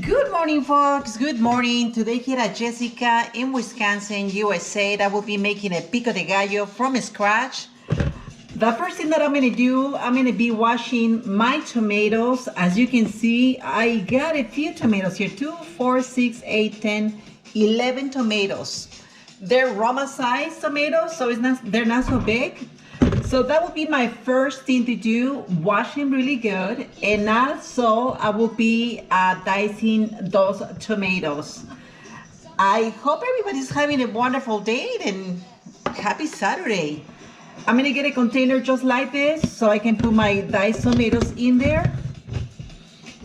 Good morning, folks. Good morning. Today here at Jessica in Wisconsin, USA, I will be making a Pico de Gallo from scratch. The first thing that I'm going to do, I'm going to be washing my tomatoes. As you can see, I got a few tomatoes here. 2, 4, 6, 8, 10, 11 tomatoes. They're Roma size tomatoes, so they're not so big. So that would be my first thing to do, wash them really good. And also I will be dicing those tomatoes. I hope everybody's having a wonderful day and happy Saturday. I'm gonna get a container just like this so I can put my diced tomatoes in there.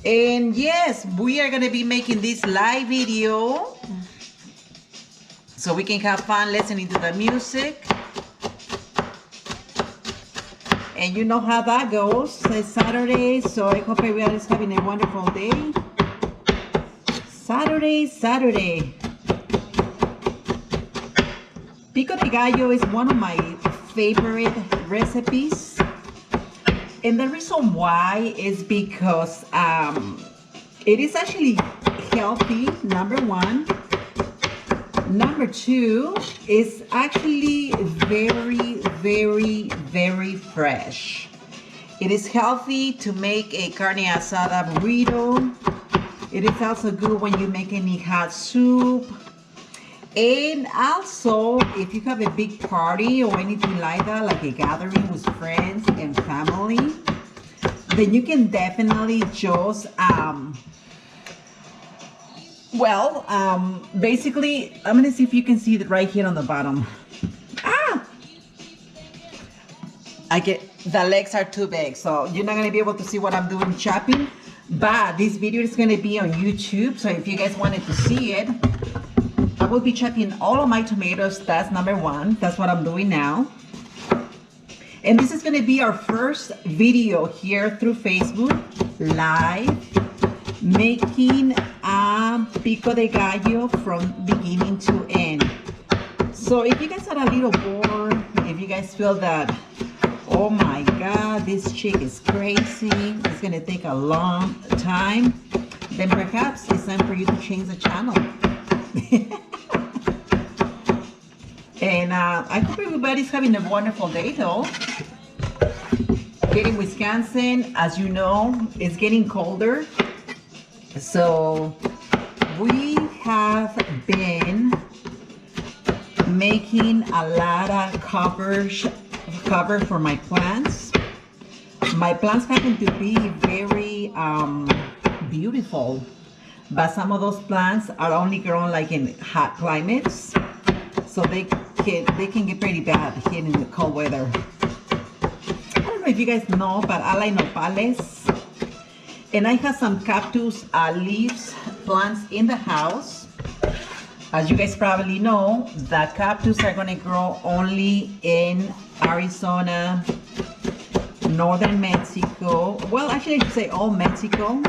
And yes, we are gonna be making this live video so we can have fun listening to the music. And you know how that goes. It's Saturday, so I hope everybody's having a wonderful day. Saturday. Pico de Gallo is one of my favorite recipes. And the reason why is because it is actually healthy, number one. Number two, is actually very fresh. It is healthy to make a carne asada burrito. It is also good when you make any hot soup. And also, if you have a big party or anything like that, like a gathering with friends and family, then you can definitely just basically, I'm gonna see if you can see it right here on the bottom. The legs are too big, so you're not gonna be able to see what I'm doing chopping, but this video is gonna be on YouTube, so if you guys wanted to see it, I will be chopping all of my tomatoes. That's number one. That's what I'm doing now. And this is gonna be our first video here through Facebook Live, making a Pico de Gallo from beginning to end. So if you guys are a little bored, if you guys feel that, oh my God, this chick is crazy, it's gonna take a long time, then perhaps it's time for you to change the channel. And I hope everybody's having a wonderful day though. Here in Wisconsin, as you know, it's getting colder. So we have been making a lot of cover for my plants. My plants happen to be very beautiful, but some of those plants are only grown like in hot climates, so they can get pretty bad here in the cold weather. I don't know if you guys know, but I like nopales. And I have some cactus leaves plants in the house. As you guys probably know, the cactus are gonna grow only in Arizona, northern Mexico. Well, actually I should say all Mexico.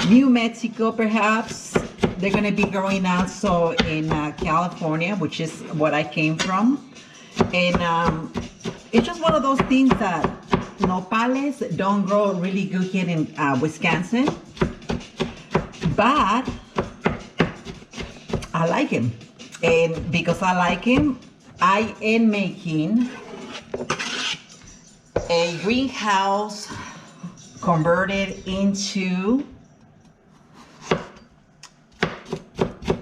New Mexico perhaps. They're gonna be growing also in California, which is what I came from. And it's just one of those things that nopales don't grow really good here in Wisconsin, but I like them. And because I like them, I am making a greenhouse converted into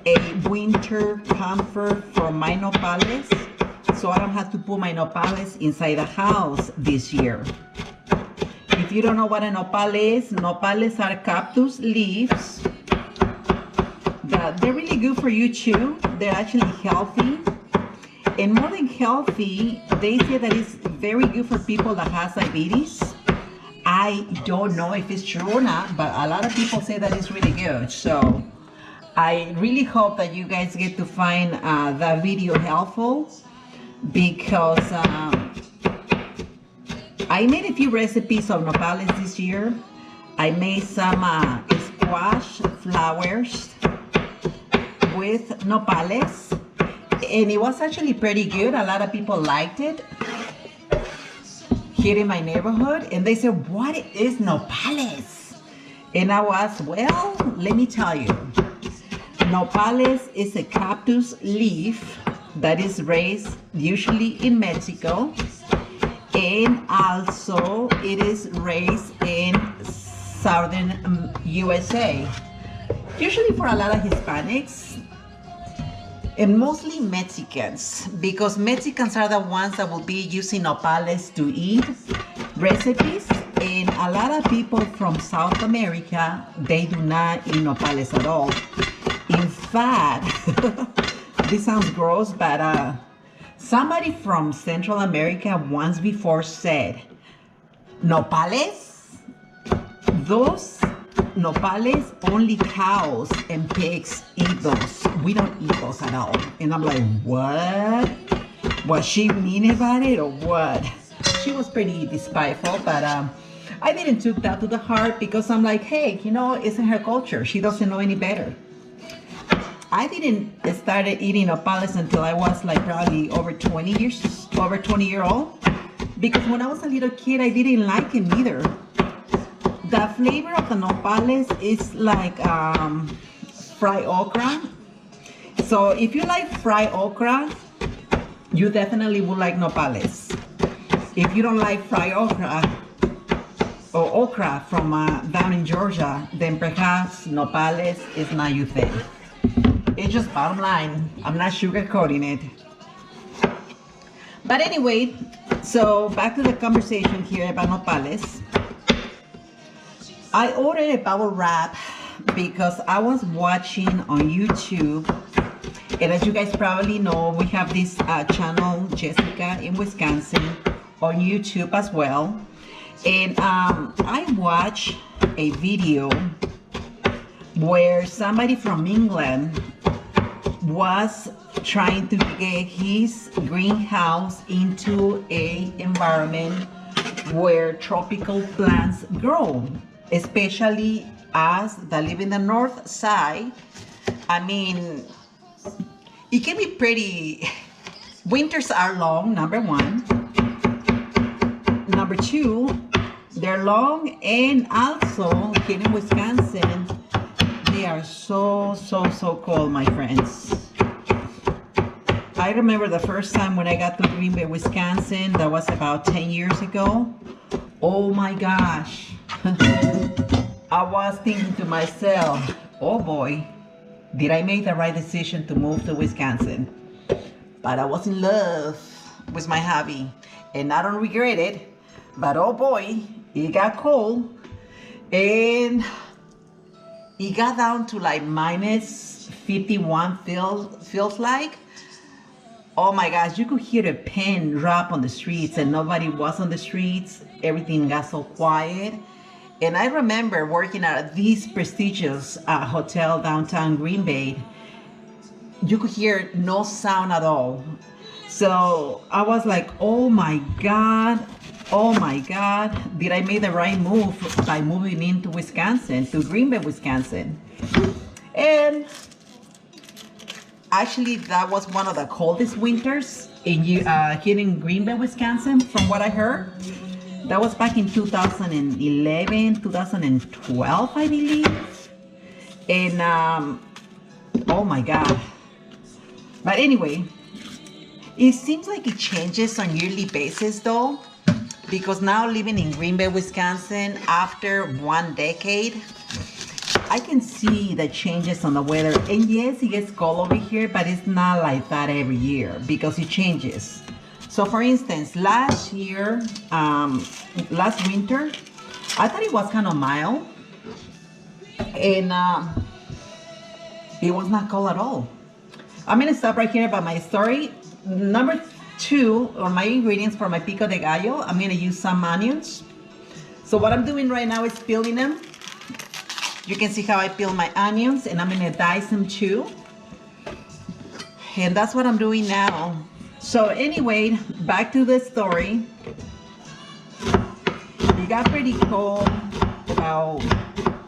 a winter comfort for my nopales, so I don't have to put my nopales inside the house this year. If you don't know what a nopal is, nopales are cactus leaves. They're really good for you too. They're actually healthy. And more than healthy, they say that it's very good for people that have diabetes. I don't know if it's true or not, but a lot of people say that it's really good. So I really hope that you guys get to find that video helpful, because I made a few recipes of nopales this year. I made some squash flowers with nopales, and it was actually pretty good. A lot of people liked it here in my neighborhood, and they said, what is nopales? And I was, well, let me tell you, nopales is a cactus leaf that is raised usually in Mexico, and also it is raised in southern USA. Usually for a lot of Hispanics and mostly Mexicans, because Mexicans are the ones that will be using nopales to eat recipes, and a lot of people from South America, they do not eat nopales at all. In fact, this sounds gross, but somebody from Central America once before said, nopales? Those nopales, only cows and pigs eat those. We don't eat those at all. And I'm like, what? Was she mean about it or what? She was pretty despiteful, but I didn't took that to the heart, because I'm like, hey, you know, it's in her culture. She doesn't know any better. I didn't start eating nopales until I was like probably over 20 year old. Because when I was a little kid, I didn't like them either. The flavor of the nopales is like fried okra. So if you like fried okra, you definitely will like nopales. If you don't like fried okra or okra from down in Georgia, then perhaps nopales is not your thing. It's just bottom line. I'm not sugarcoating it. But anyway, so back to the conversation here about nopales. I ordered a bubble wrap because I was watching on YouTube, and as you guys probably know, we have this channel, Jessica in Wisconsin, on YouTube as well. And I watched a video where somebody from England was trying to get his greenhouse into a environment where tropical plants grow, especially us that live in the north side. I mean, it can be pretty, winters are long, number one. Number two, they're long, and also here in Wisconsin, they are so cold, my friends. I remember the first time when I got to Green Bay, Wisconsin, that was about 10 years ago. Oh my gosh. I was thinking to myself, oh boy, did I make the right decision to move to Wisconsin? But I was in love with my hobby, and I don't regret it. But oh boy, it got cold, and it got down to like minus 51 feels like. Oh my gosh, you could hear a pin drop on the streets, and nobody was on the streets. Everything got so quiet. And I remember working at this prestigious hotel downtown Green Bay. You could hear no sound at all. So I was like, oh my God, did I make the right move by moving into Wisconsin, to Green Bay, Wisconsin? And actually, that was one of the coldest winters here in Green Bay, Wisconsin, from what I heard. That was back in 2011, 2012, I believe. And, oh my God. But anyway, it seems like it changes on yearly basis though, because now living in Green Bay, Wisconsin, after 1 decade, I can see the changes on the weather. And yes, it gets cold over here, but it's not like that every year because it changes. So for instance, last year, last winter, I thought it was kind of mild. And it was not cold at all. I'm gonna stop right here about my story. Number 2, or my ingredients for my Pico de Gallo, I'm gonna use some onions. So what I'm doing right now is peeling them. You can see how I peel my onions, and I'm gonna dice them too. And that's what I'm doing now. So anyway, back to the story. It got pretty cold about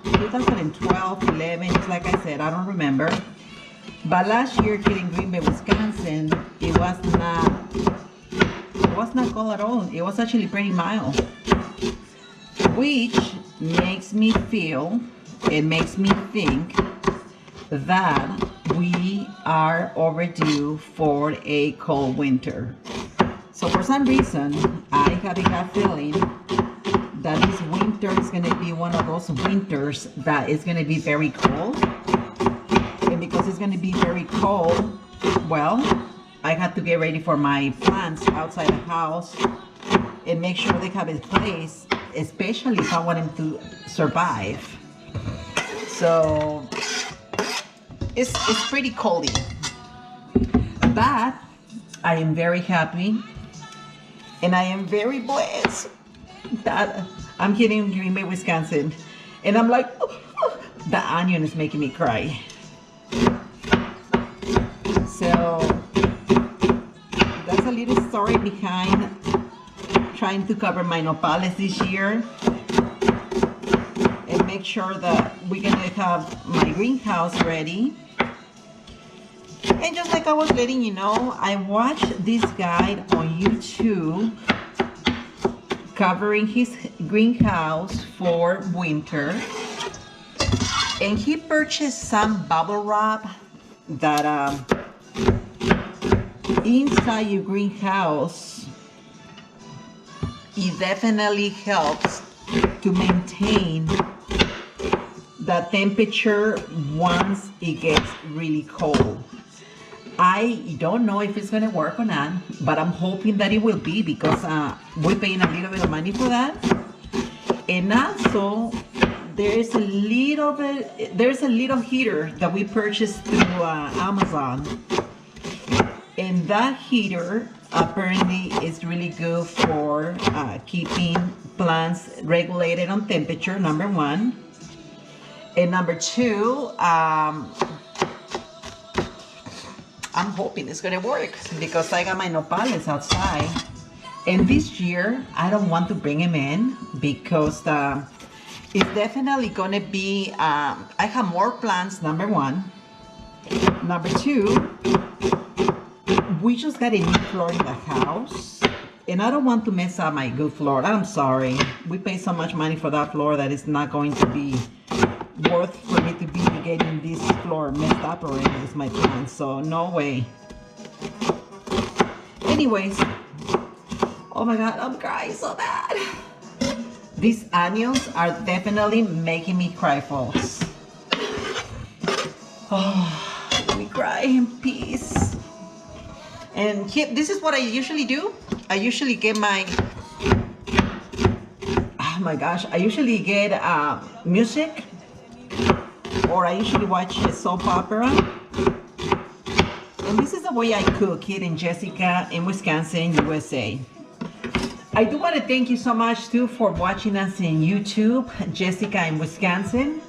2012, 11, it's like I said, I don't remember. But last year here in Green Bay, Wisconsin, it was not cold at all. It was actually pretty mild, which makes me feel it makes me think that we are overdue for a cold winter. So for some reason, I have a gut feeling that this winter is going to be one of those winters that is going to be very cold. And because it's going to be very cold, well, I have to get ready for my plants outside the house and make sure they have a place, especially if I want them to survive. So it's pretty coldy. But I am very happy and I am very blessed that I'm here in Green Bay, Wisconsin. And I'm like, the onion is making me cry. So that's a little story behind trying to cover my nopales this year and make sure that we're gonna have my greenhouse ready. And just like I was letting you know, I watched this guy on YouTube covering his greenhouse for winter, and he purchased some bubble wrap that inside your greenhouse, it definitely helps to maintain the temperature once it gets really cold. I don't know if it's gonna work or not, but I'm hoping that it will be, because we're paying a little bit of money for that. And also, there's a little heater that we purchased through Amazon, and that heater apparently is really good for keeping plants regulated on temperature, number one. And number two, I'm hoping it's gonna work, because I got my nopales outside. And this year, I don't want to bring them in, because it's definitely gonna be, I have more plants, number one. Number two, we just got a new floor in the house, and I don't want to mess up my good floor. I'm sorry. We pay so much money for that floor that it's not going to be worth for me to be getting this floor messed up already with my plants, so no way. Anyways, oh my god, I'm crying so bad. These onions are definitely making me cry, folks. Oh, let me cry in peace. And here, this is what I usually do. I usually get my, oh my gosh, I usually get music, or I usually watch a soap opera. And this is the way I cook here in Jessica in Wisconsin, USA. I do want to thank you so much too for watching us in YouTube, Jessica in Wisconsin.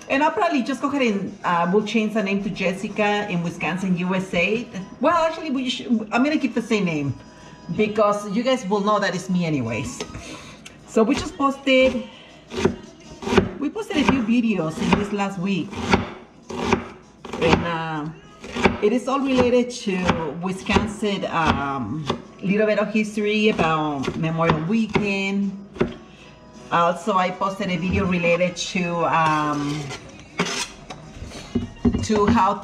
And I'll probably just go ahead and we'll change the name to Jessica in Wisconsin, USA. Well, actually, I'm gonna keep the same name, because you guys will know that it's me anyways. So we just posted, a few videos in this last week, and it is all related to Wisconsin, little bit of history about Memorial Weekend. Also, I posted a video related to how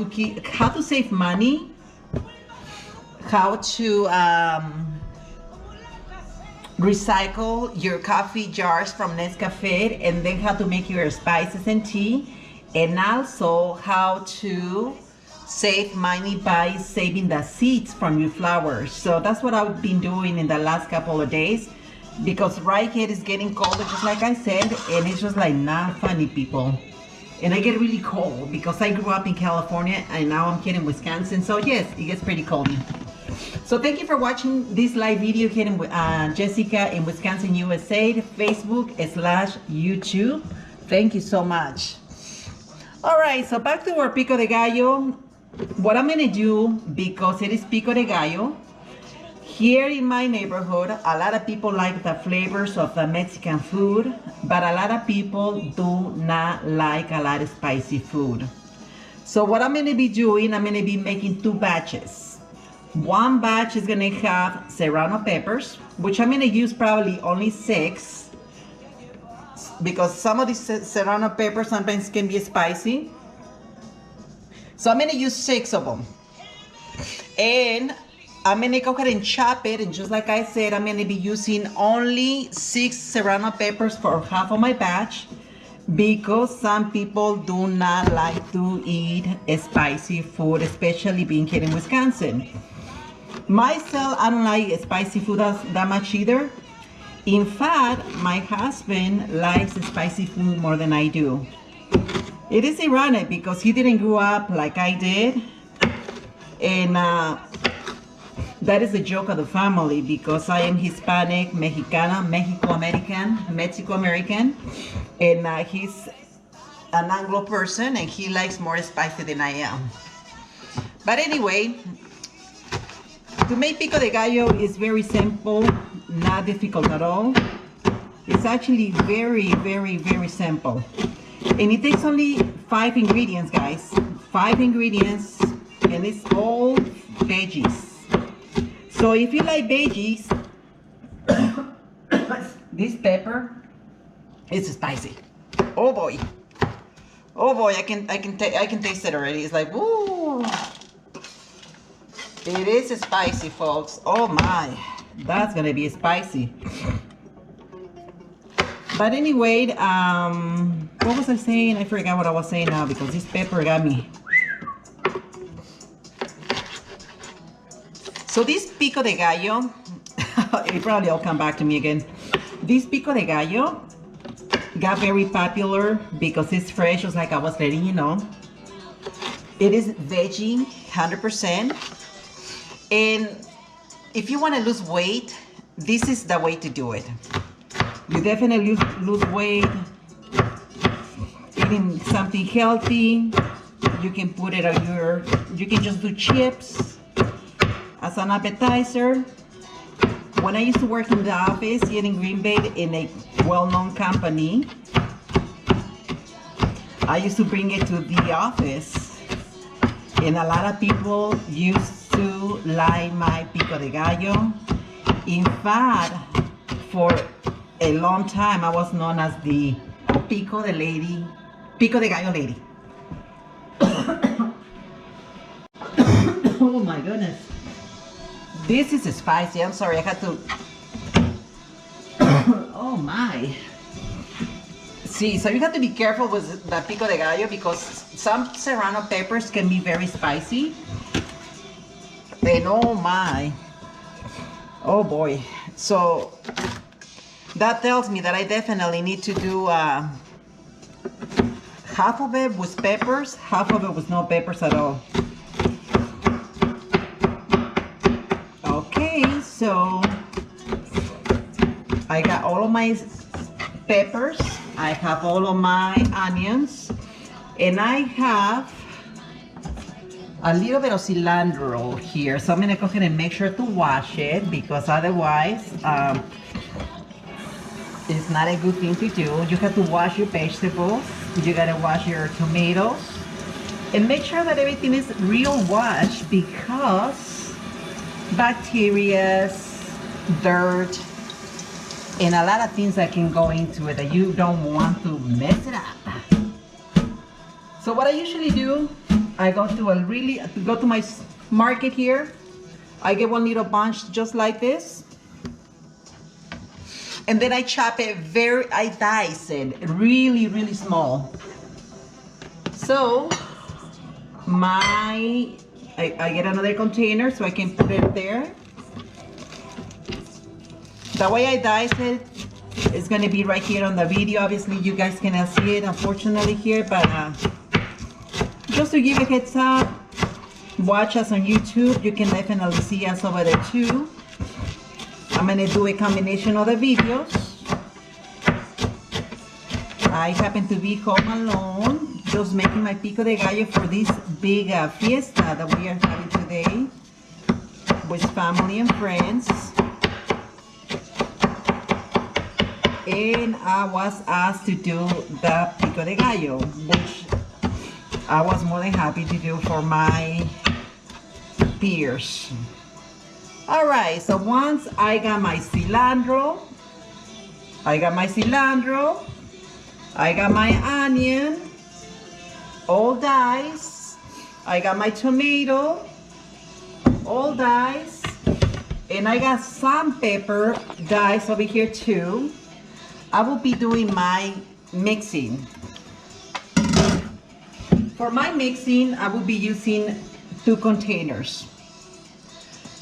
to save money, how to recycle your coffee jars from Nescafe, and then how to make your spices and tea, and also how to save money by saving the seeds from your flowers. So that's what I've been doing in the last couple of days, because right here it's getting colder, just like I said, and it's just like not funny, people. And I get really cold because I grew up in California and now I'm here in Wisconsin. So yes, it gets pretty cold. So thank you for watching this live video here in Jessica in Wisconsin, USA, Facebook/YouTube. Thank you so much. All right, so back to our Pico de Gallo. What I'm gonna do, because it is Pico de Gallo, here in my neighborhood, a lot of people like the flavors of the Mexican food, but a lot of people do not like a lot of spicy food. So what I'm gonna be doing, I'm gonna be making two batches. One batch is gonna have serrano peppers, which I'm gonna use probably only 6 because some of these serrano peppers sometimes can be spicy. So I'm gonna use 6 of them. And I'm gonna go ahead and chop it, and just like I said, I'm gonna be using only 6 serrano peppers for half of my batch, because some people do not like to eat spicy food, especially being here in Wisconsin. Myself, I don't like spicy food that much either. In fact, my husband likes spicy food more than I do. It is ironic because he didn't grow up like I did, and that is the joke of the family, because I am Hispanic, Mexicana, Mexico-American, and he's an Anglo person, and he likes more spicy than I am. But anyway, to make pico de gallo is very simple, not difficult at all. It's actually very, very, very simple. And it takes only 5 ingredients, guys. 5 ingredients, and it's all veggies. So if you like veggies, this pepper is spicy. Oh boy. Oh boy, I can taste it already. It's like, ooh. It is spicy, folks. Oh my, that's gonna be spicy. But anyway, what was I saying? I forgot what I was saying now because this pepper got me. So this pico de gallo, it probably will come back to me again. This pico de gallo got very popular because it's fresh, just like I was letting you know. It is veggie, 100%. And if you want to lose weight, this is the way to do it. You definitely lose weight eating something healthy. You can put it on you can just do chips as an appetizer. When I used to work in the office here in Green Bay in a well-known company, I used to bring it to the office, and a lot of people used to like my pico de gallo. In fact, for a long time I was known as the pico de gallo lady. Oh my goodness. This is spicy. I'm sorry, I had to. Oh my. See, so you have to be careful with the pico de gallo because some serrano peppers can be very spicy. And oh my. Oh boy. So that tells me that I definitely need to do half of it with peppers, half of it with no peppers at all. Okay, so I got all of my peppers, I have all of my onions, and I have a little bit of cilantro here. So I'm gonna go ahead and make sure to wash it because otherwise it's not a good thing to do. You have to wash your vegetables, you gotta wash your tomatoes, and make sure that everything is real washed because bacteria, dirt, and a lot of things that can go into it that you don't want to mess it up. So what I usually do, I go to my market here. I get one little bunch just like this. And then I chop it I dice it really, really small. So I get another container so I can put it there. The way I dice it is gonna be right here on the video. Obviously you guys cannot see it unfortunately here, but just to give a heads up, watch us on YouTube. You can definitely see us over there too. I'm gonna do a combination of the videos. I happen to be home alone, just making my pico de gallo for this big fiesta that we are having today with family and friends. And I was asked to do the pico de gallo, which I was more than happy to do for my peers. All right, so once I got my cilantro, I got my onion, all diced. I got my tomato, all diced. And I got some pepper diced over here too. I will be doing my mixing. For my mixing, I will be using 2 containers.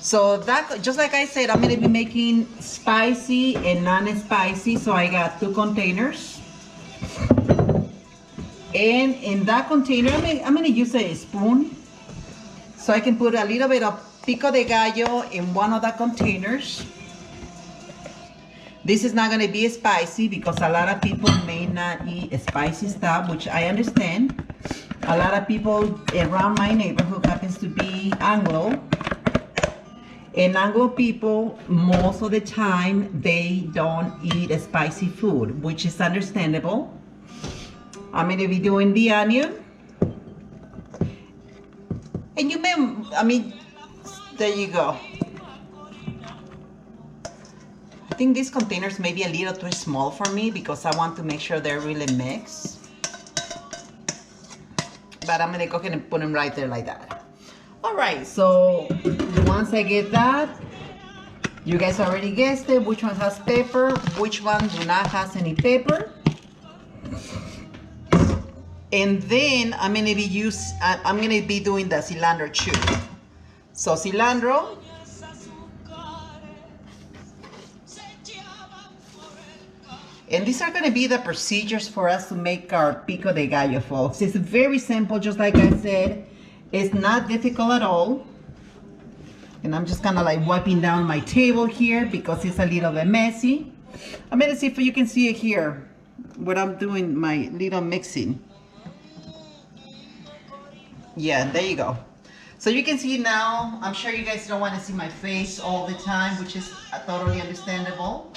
So that, just like I said, I'm gonna be making spicy and non-spicy, so I got 2 containers. And in that container, I'm gonna use a spoon, so I can put a little bit of Pico de Gallo in one of the containers. This is not gonna be spicy because a lot of people may not eat spicy stuff, which I understand. A lot of people around my neighborhood happens to be Anglo. And Anglo people, most of the time, they don't eat spicy food, which is understandable. I'm gonna be doing the onion. And you may, there you go. I think these containers may be a little too small for me because I want to make sure they're really mixed. But I'm gonna go ahead and put them right there like that. All right, so once I get that, you guys already guessed it, which one has pepper, which one do not has any pepper. And then I'm gonna be doing the cilantro too. So cilantro. And these are gonna be the procedures for us to make our Pico de Gallo, folks. It's very simple, just like I said. It's not difficult at all. And I'm just kind of like wiping down my table here because it's a little bit messy. I'm gonna see if you can see it here, what I'm doing, my little mixing. Yeah, there you go. So you can see now, I'm sure you guys don't want to see my face all the time, which is totally understandable.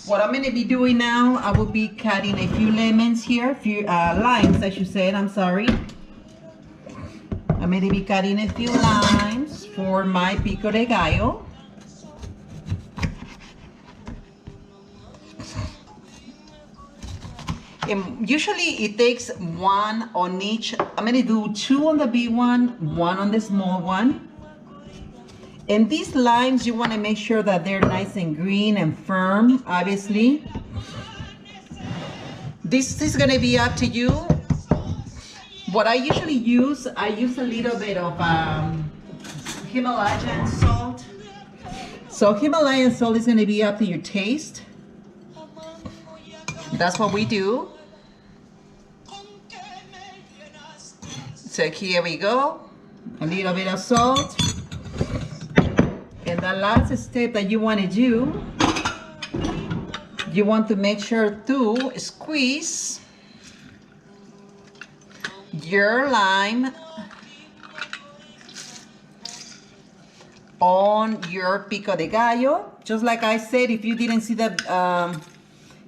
What I'm going to be doing now, I will be cutting a few lemons here, a few limes, I should say, I'm sorry. I'm going to be cutting a few limes for my Pico de Gallo. And usually it takes 1 on each. I'm going to do 2 on the big one, 1 on the small one. And these limes, you want to make sure that they're nice and green and firm, obviously. This is going to be up to you. What I usually use, I use a little bit of Himalayan salt. So Himalayan salt is going to be up to your taste. That's what we do. So here we go. A little bit of salt. And the last step that you want to do, you want to make sure to squeeze your lime on your Pico de Gallo. Just like I said, if you didn't see that,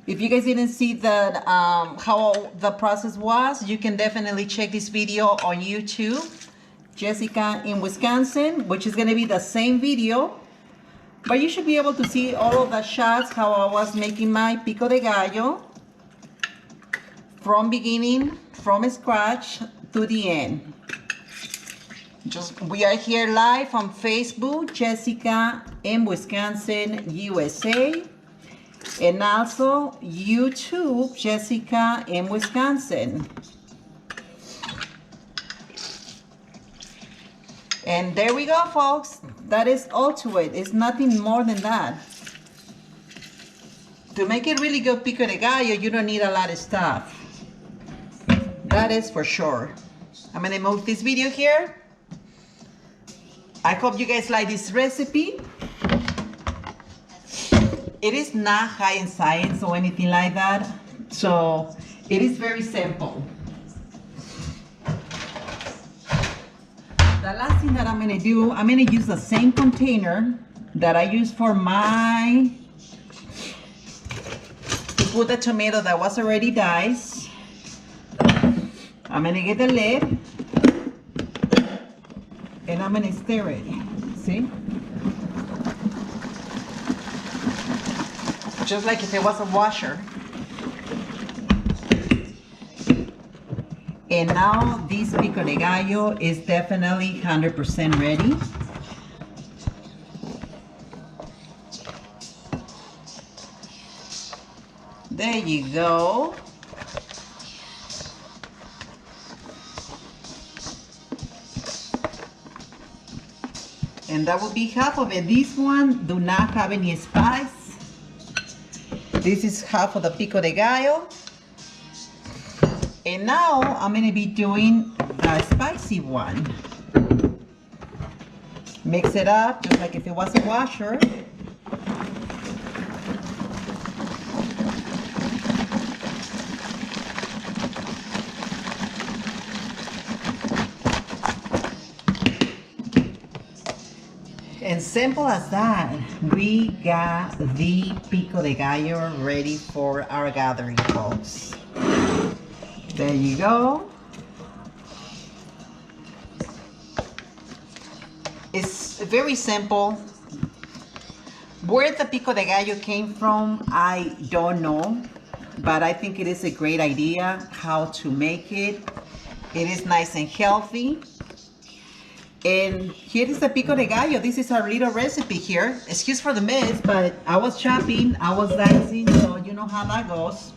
if you guys didn't see that how the process was, you can definitely check this video on YouTube. Jessica in Wisconsin, which is going to be the same video, but you should be able to see all of the shots how I was making my Pico de Gallo from beginning, from scratch to the end. We are here live on Facebook, Jessica in Wisconsin, USA, and also YouTube, Jessica in Wisconsin. And there we go, folks. That is all to it. It's nothing more than that. To make it really good Pico de Gallo, you don't need a lot of stuff. That is for sure. I'm gonna move this video here. I hope you guys like this recipe. It is not high in science or anything like that. So it is very simple. The last thing that I'm going to do, I'm going to use the same container that I used for to put the tomato that was already diced. I'm going to get the lid and I'm going to stir it. See? just like if it was a washer. And now this pico de gallo is definitely 100% ready. There you go. And that will be half of it. This one do not have any spice. This is half of the pico de gallo. And now I'm going to be doing a spicy one. Mix it up just like if it was a washer. And simple as that, we got the pico de gallo ready for our gathering, folks. There you go. It's very simple. Where the pico de gallo came from, I don't know, but I think it is a great idea how to make it. It is nice and healthy. And here is the pico de gallo. This is our little recipe here. Excuse for the mess, but I was chopping, I was dicing, so you know how that goes.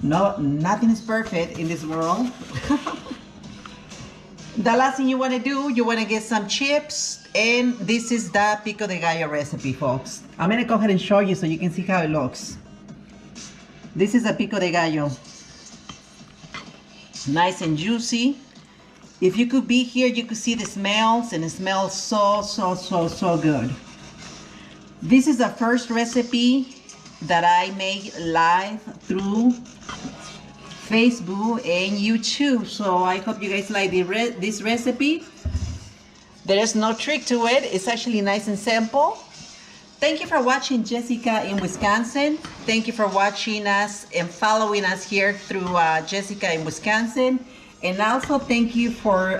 No, nothing is perfect in this world. The last thing you want to do, you want to get some chips, and this is the pico de gallo recipe, folks. I'm going to go ahead and show you so you can see how it looks. This is a pico de gallo. Nice and juicy. If you could be here, you could see the smells, and it smells so good. This is the first recipe that I made live through Facebook and YouTube. So I hope you guys like this recipe. There is no trick to it. It's actually nice and simple. Thank you for watching Jessica in Wisconsin. Thank you for watching us and following us here through Jessica in Wisconsin. And also thank you for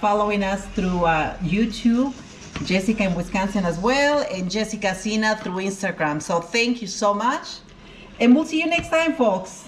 following us through YouTube, Jessica in Wisconsin as well, and Jessica Sinna through Instagram. So thank you so much. And we'll see you next time, folks.